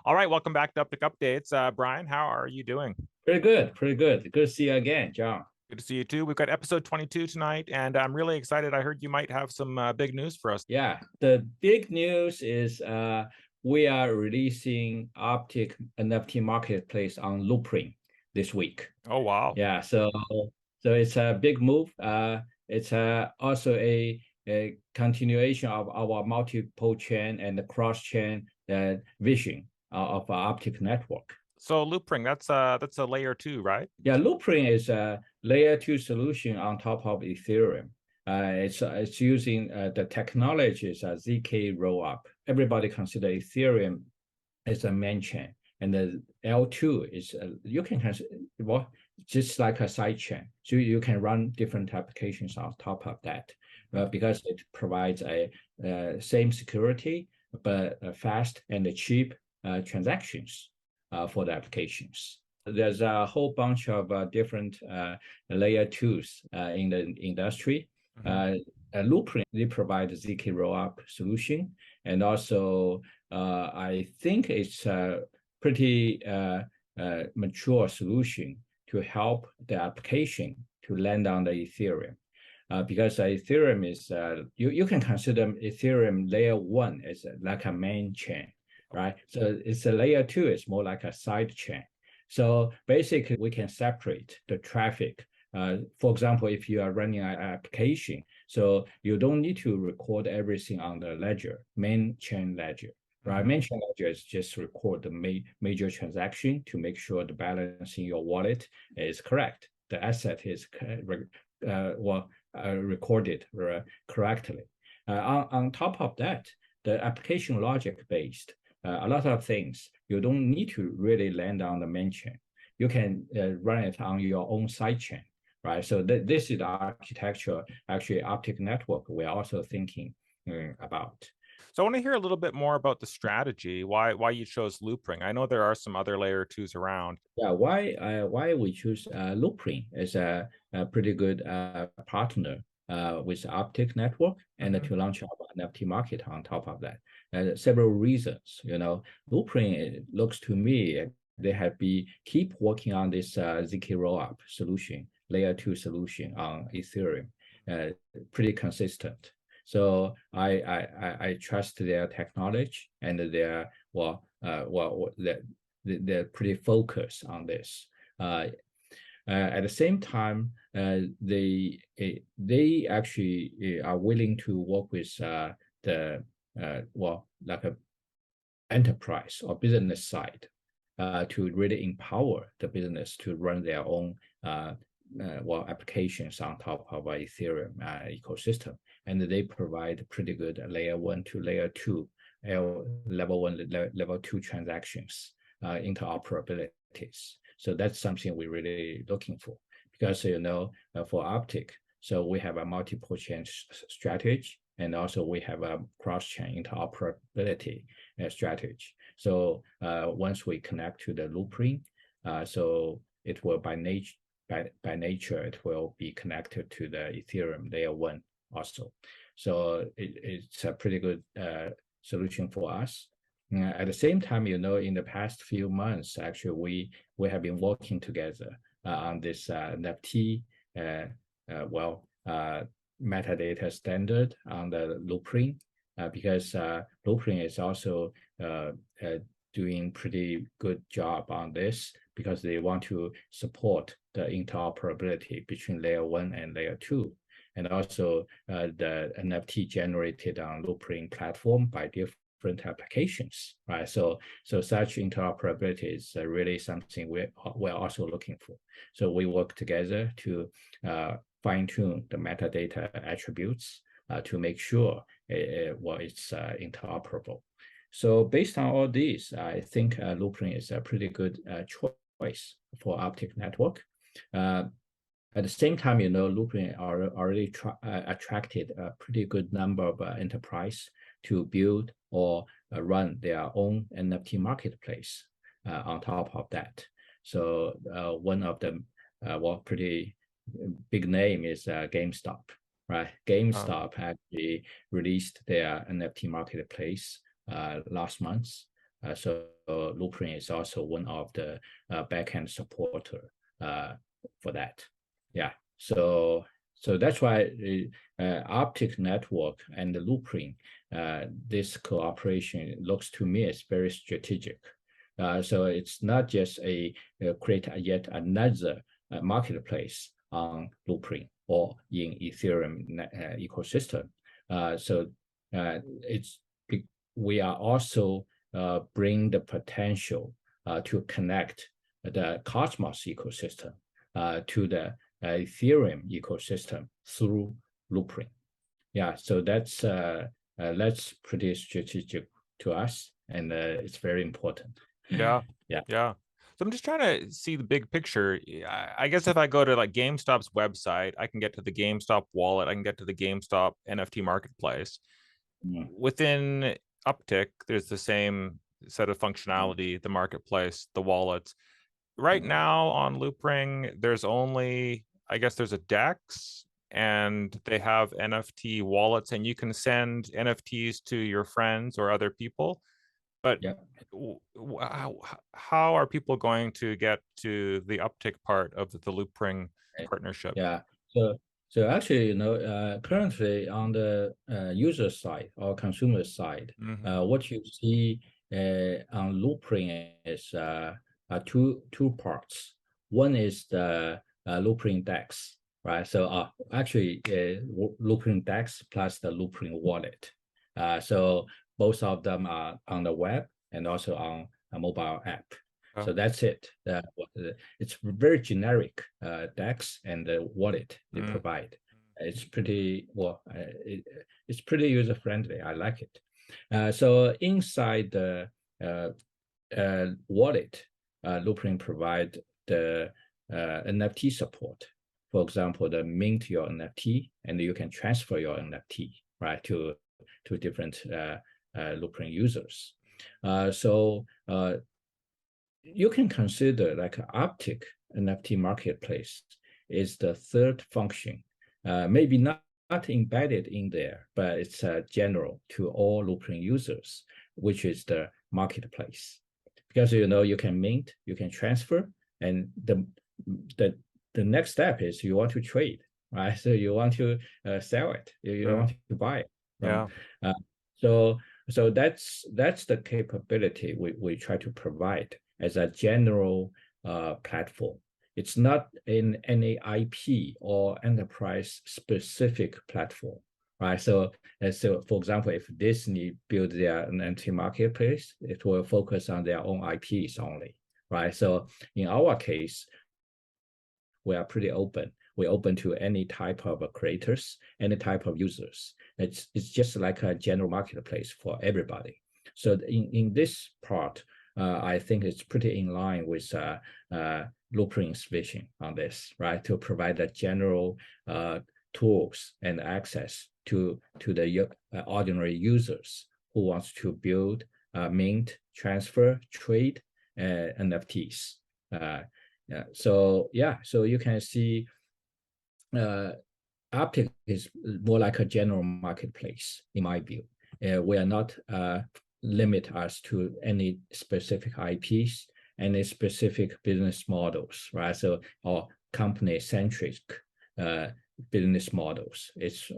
All right, welcome back to Uptick Updates. Brian, how are you doing? Pretty good, pretty good. Good to see you again, John. Good to see you too. We've got episode 22 tonight, and I'm really excited. I heard you might have some big news for us. Yeah, the big news is we are releasing Uptick NFT marketplace on Loopring this week. Oh, wow. Yeah, so it's a big move. It's also a continuation of our multiple chain and the cross chain vision of our Uptick network. So Loopring, that's a layer 2, right? Yeah, Loopring is a layer 2 solution on top of Ethereum. It's using the technologies ZK-rollup. Everybody consider Ethereum as a main chain, and the L2 is you can consider just like a side chain. So you can run different applications on top of that because it provides a same security but fast and cheap transactions for the applications. There's a whole bunch of different layer 2s in the industry. Loopring, they provide a ZK rollup solution, and also I think it's a pretty mature solution to help the application to land on the Ethereum. Because Ethereum is, you can consider Ethereum layer 1 as like a main chain, right? So it's a layer 2, it's more like a side chain. So basically we can separate the traffic. For example, if you are running an application, so you don't need to record everything on the ledger, main chain ledger, right? Main chain ledger is just record the major transaction to make sure the balance in your wallet is correct. The asset is recorded correctly. On top of that, the application logic based, a lot of things you don't need to really land on the main chain. You can run it on your own side chain, right? So this is the architecture, actually, Uptick network we're also thinking about. So I want to hear a little bit more about the strategy, why you chose Loopring. I know there are some other layer 2s around. Yeah, why we choose Loopring as a pretty good partner with Uptick network and to launch our NFT market on top of that. Several reasons, Loopring, it looks to me they have keep working on this ZK rollup solution, layer 2 solution on Ethereum, pretty consistent. So I trust their technology and their they're pretty focused on this. At the same time, they actually are willing to work with like a enterprise or business side to really empower the business to run their own applications on top of our Ethereum ecosystem, and they provide pretty good layer 1 to layer 2, level 1, level 2 transactions, interoperabilities. So that's something we're really looking for, because for Uptick, so we have a multiple chain strategy, and also we have a cross-chain interoperability strategy. So once we connect to the Loopring, so it will by nature it will be connected to the Ethereum layer 1 also. So it's a pretty good solution for us. At the same time, in the past few months, actually, we have been working together on this NFT, metadata standard on the Loopring, because Loopring is also doing pretty good job on this, because they want to support the interoperability between layer 1 and layer 2. And also the NFT generated on Loopring platform by different applications, right? So such interoperability is really something we're also looking for. So we work together to fine-tune the metadata attributes to make sure it's interoperable. So based on all these, I think Loopring is a pretty good choice for Uptick network. At the same time, Loopring already attracted a pretty good number of enterprise to build or run their own NFT marketplace on top of that. So one of them, pretty big name is GameStop, right? GameStop actually released their NFT marketplace last month. So Loopring is also one of the backend supporter for that. Yeah. So that's why Uptick network and the Loopring, this cooperation looks to me as very strategic. So it's not just create yet another marketplace on Loopring or in Ethereum ecosystem. We are also bring the potential to connect the Cosmos ecosystem to the Ethereum ecosystem through Loopring. Yeah, so that's pretty strategic to us, and it's very important. Yeah. Yeah. Yeah. So I'm just trying to see the big picture. I guess if I go to like GameStop's website, I can get to the GameStop wallet, I can get to the GameStop NFT marketplace. Mm. Within Uptick, there's the same set of functionality, the marketplace, the wallets. Right now on Loopring, there's only, I guess there's a DEX and they have NFT wallets, and you can send NFTs to your friends or other people. But Yeah. how are people going to get to the Uptick part of the Loopring partnership? Yeah. So actually, currently on the user side or consumer side, what you see on Loopring is two parts. One is the Loopring DEX, right? So actually, Loopring DEX plus the Loopring wallet. So both of them are on the web and also on a mobile app. So that's it. It's very generic DEX and the wallet they provide. It's pretty it's pretty user friendly. I like it. So inside the wallet, Loopring provide the NFT support. For example, the mint your NFT, and you can transfer your NFT right to different Loopring users. You can consider like Uptick NFT marketplace is the third function, maybe not embedded in there, but it's general to all Loopring users, which is the marketplace. Because you can mint, you can transfer, and the next step is you want to trade, right? So you want to sell it, you want to buy it. Yeah. So that's the capability we try to provide as a general platform. It's not in any IP or enterprise specific platform, right? So for example, if Disney build their NFT marketplace, it will focus on their own IPs only, right? So in our case, we are pretty open. We're open to any type of creators, any type of users. It's just like a general marketplace for everybody. So in this part, I think it's pretty in line with Loopring's vision on this, right? To provide the general tools and access to the ordinary users who wants to build, mint, transfer, trade NFTs. So you can see Uptick is more like a general marketplace, in my view. We are not limit us to any specific IPs, any specific business models, right? So or company-centric business models.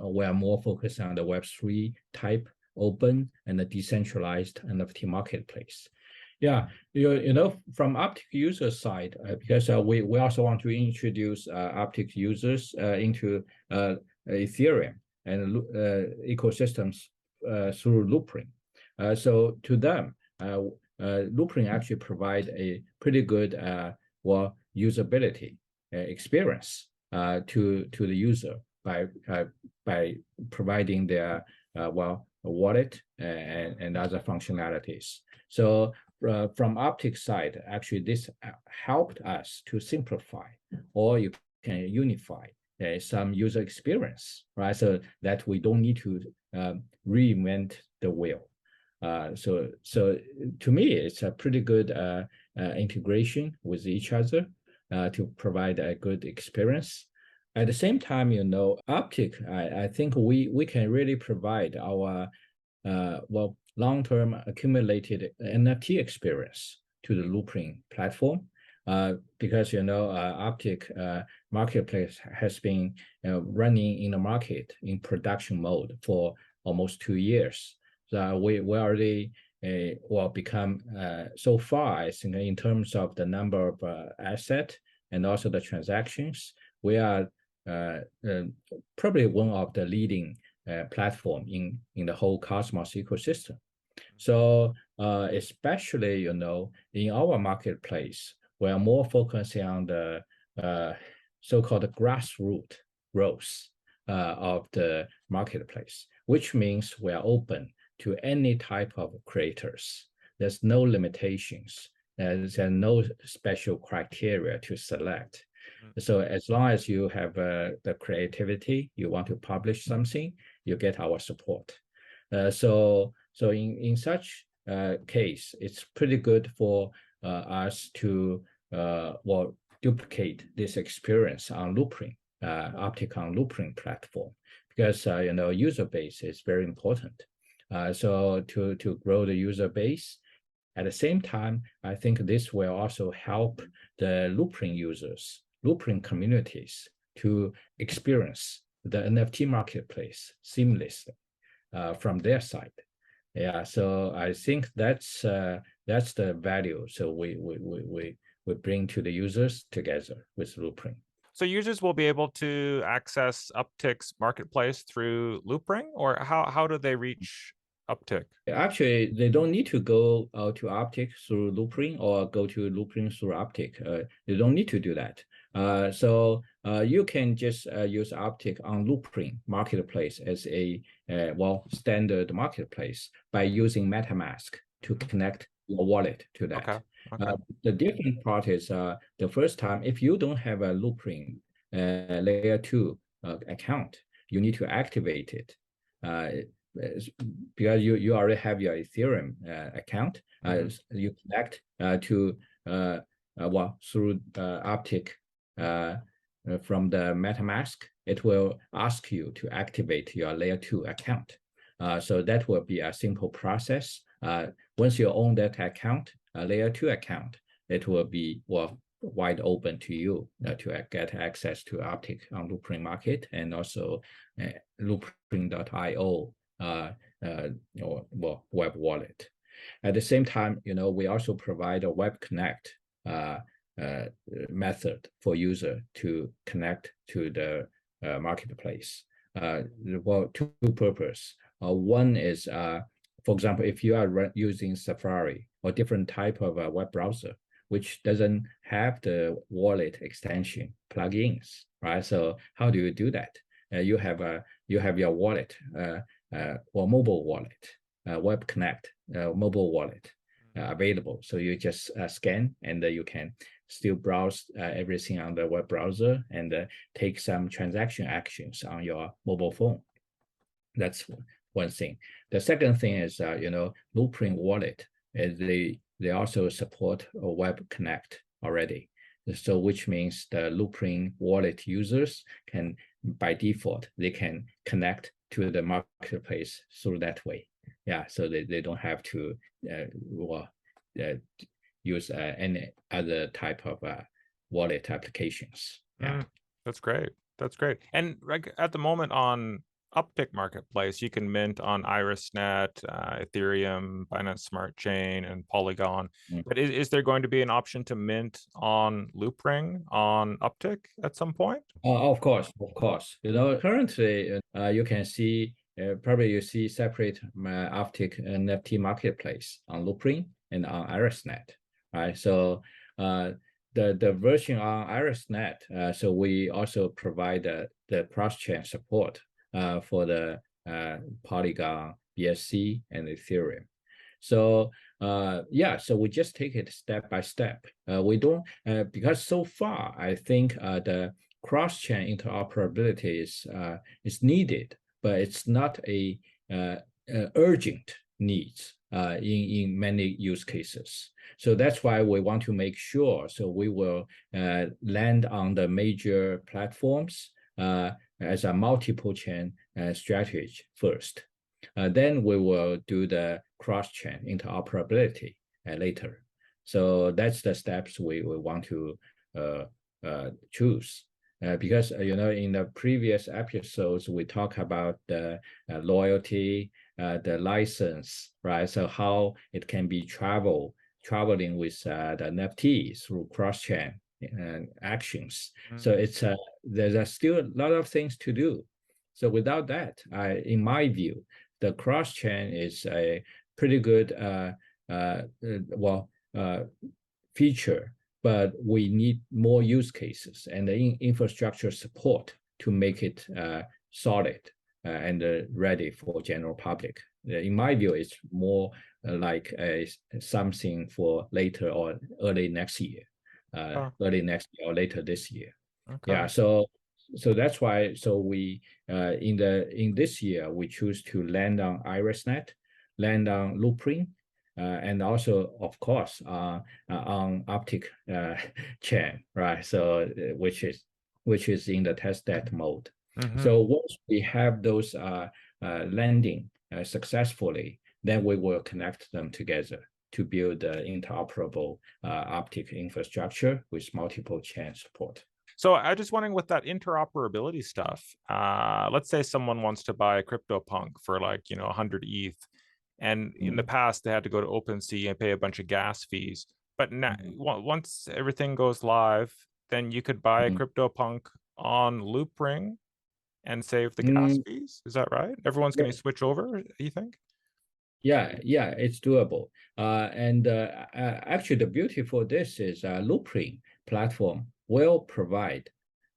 We are more focused on the Web3 type, open and the decentralized NFT marketplace. Yeah, from Uptick user side, because we also want to introduce Uptick users into Ethereum and ecosystems through Loopring. So to them, Loopring actually provide a pretty good usability experience to the user by providing their wallet and other functionalities. So from Uptick side, actually this helped us to simplify, or you can unify some user experience, right? So that we don't need to reinvent the wheel. So to me, it's a pretty good integration with each other to provide a good experience. At the same time, Uptick, I think we can really provide our long-term accumulated NFT experience to the Loopring platform. Because Uptick marketplace has been running in the market in production mode for almost 2 years. So we already become so far, I think, in terms of the number of assets and also the transactions, we are probably one of the leading platform in the whole Cosmos ecosystem. So especially in our marketplace, we are more focusing on the so-called grassroots growth of the marketplace, which means we are open to any type of creators. There's no limitations. There's no special criteria to select. So as long as you have the creativity, you want to publish something, you get our support. So in such case, it's pretty good for us to duplicate this experience on Loopring, Uptick on Loopring platform, because user base is very important. So to grow the user base, at the same time, I think this will also help the Loopring users, Loopring communities to experience the NFT marketplace seamlessly from their side. Yeah, so I think that's the value. So we bring to the users together with Loopring. So users will be able to access Uptick's marketplace through Loopring, or how do they reach Uptick? Actually, they don't need to go to Uptick through Loopring or go to Loopring through Uptick. They don't need to do that. So you can just use Uptick on Loopring marketplace as a standard marketplace by using MetaMask to connect your wallet to that. Okay. The different part is the first time, if you don't have a Loopring layer 2 account, you need to activate it. Because you already have your Ethereum account, you connect to through Uptick from the MetaMask, it will ask you to activate your layer 2 account. So that will be a simple process. Once you own that account, a layer 2 account, it will be wide open to you to get access to Uptick on Loopring market and also loopring.io web wallet. At the same time, we also provide a web connect method for user to connect to the marketplace. Two purposes. One is, for example, if you are using Safari or different type of a web browser, which doesn't have the wallet extension plugins, right? So how do you do that? You have your wallet or mobile wallet, web connect mobile wallet available. So you just scan and you can still browse everything on the web browser and take some transaction actions on your mobile phone. That's one thing. The second thing is, Loopring wallet, they also support a web connect already. So which means the Loopring wallet users can, by default, they can connect to the marketplace through that way. Yeah, so they don't have to use any other type of wallet applications. Yeah, that's great. That's great. And at the moment on Uptick marketplace, you can mint on IRISNet, Ethereum, Binance Smart Chain, and Polygon. But is there going to be an option to mint on Loopring on Uptick at some point? Of course. Currently, you can see probably you see separate Uptick NFT marketplace on Loopring and on IRISNet, right? So the version on IRISNet, so we also provide the cross-chain support for the Polygon, BSC, and Ethereum. So so we just take it step by step. We don't because so far I think the cross-chain interoperability is needed, but it's not a urgent needs in many use cases. So that's why we want to make sure. So we will land on the major platforms as a multiple chain strategy first. Then we will do the cross-chain interoperability later. So that's the steps we want to choose. Because in the previous episodes we talk about the loyalty, the license, right? So how it can be traveling with the NFTs through cross-chain actions. So it's there's still a lot of things to do. So without that, in my view, the cross-chain is a pretty good feature, but we need more use cases and the infrastructure support to make it solid and ready for general public. In my view, it's more like something for later or early next year, or later this year. Okay. Yeah, so that's why. So we in this year we choose to land on IRISNet, land on Loopring, and also of course on Uptick Chain, right? So which is in the testnet mode. So once we have those landing successfully, then we will connect them together to build the interoperable Uptick infrastructure with multiple chain support. So I just wondering with that interoperability stuff, let's say someone wants to buy a CryptoPunk for 100 ETH, and in the past they had to go to OpenSea and pay a bunch of gas fees. But now, once everything goes live, then you could buy a CryptoPunk on Loopring and save the gas fees. Is that right? Everyone's going to switch over, you think? Yeah, it's doable. Actually, the beauty for this is Loopring platform will provide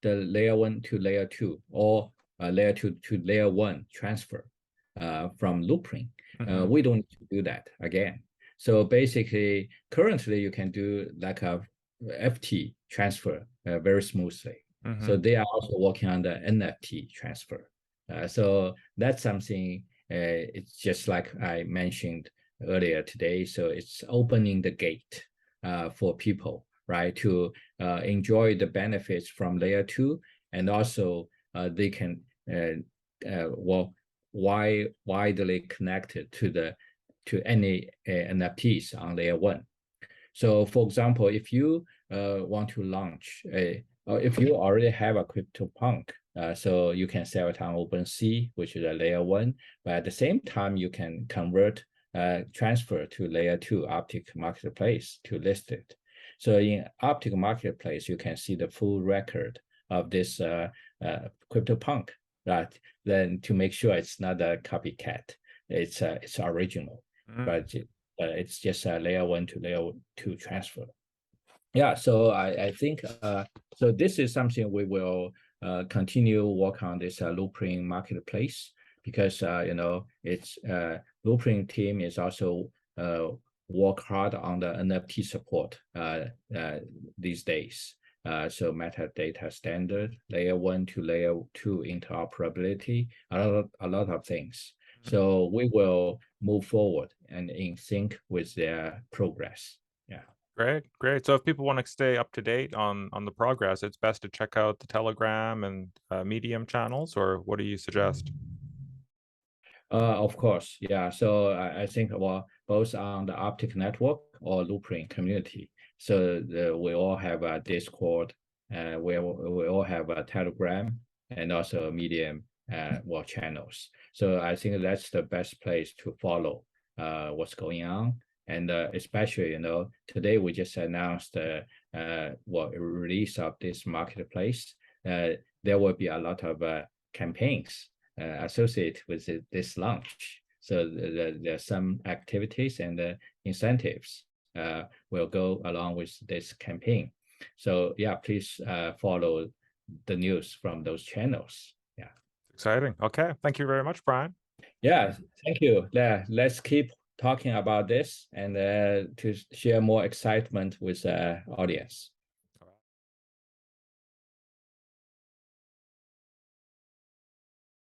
the layer 1 to layer 2 or layer 2 to layer 1 transfer from Loopring. We don't need to do that again. So basically, currently you can do like a FT transfer very smoothly. So they are also working on the NFT transfer. So that's something. It's just like I mentioned earlier today. So it's opening the gate for people, right, to enjoy the benefits from layer 2, and also they can widely connected to any NFTs on layer 1. So for example, if you want to launch if you already have a CryptoPunk, so you can sell it on OpenSea, which is a layer 1, but at the same time you can convert transfer to layer 2 Uptick Marketplace to list it. So in Uptick Marketplace, you can see the full record of this CryptoPunk, right? Then to make sure it's not a copycat, it's original, but it's just a layer 1 to layer 2 transfer. Yeah, so I think so this is something we will continue work on this Loopring marketplace, because it's Loopring team is also work hard on the NFT support these days. So metadata standard, layer 1 to layer 2 interoperability, a lot of things. So we will move forward and in sync with their progress. Yeah. Great. So if people want to stay up to date on the progress, it's best to check out the Telegram and Medium channels, or what do you suggest? Of course, yeah. So I think both on the Uptick network or Loopring community. So we all have a Discord, we all have a Telegram, and also Medium channels. So I think that's the best place to follow what's going on. And especially, today we just announced the release of this marketplace. There will be a lot of campaigns associated with this launch. So there's some activities and incentives will go along with this campaign. So yeah, please follow the news from those channels. Yeah. Exciting. Okay. Thank you very much, Brian. Yeah, thank you. Let's keep talking about this and to share more excitement with the audience.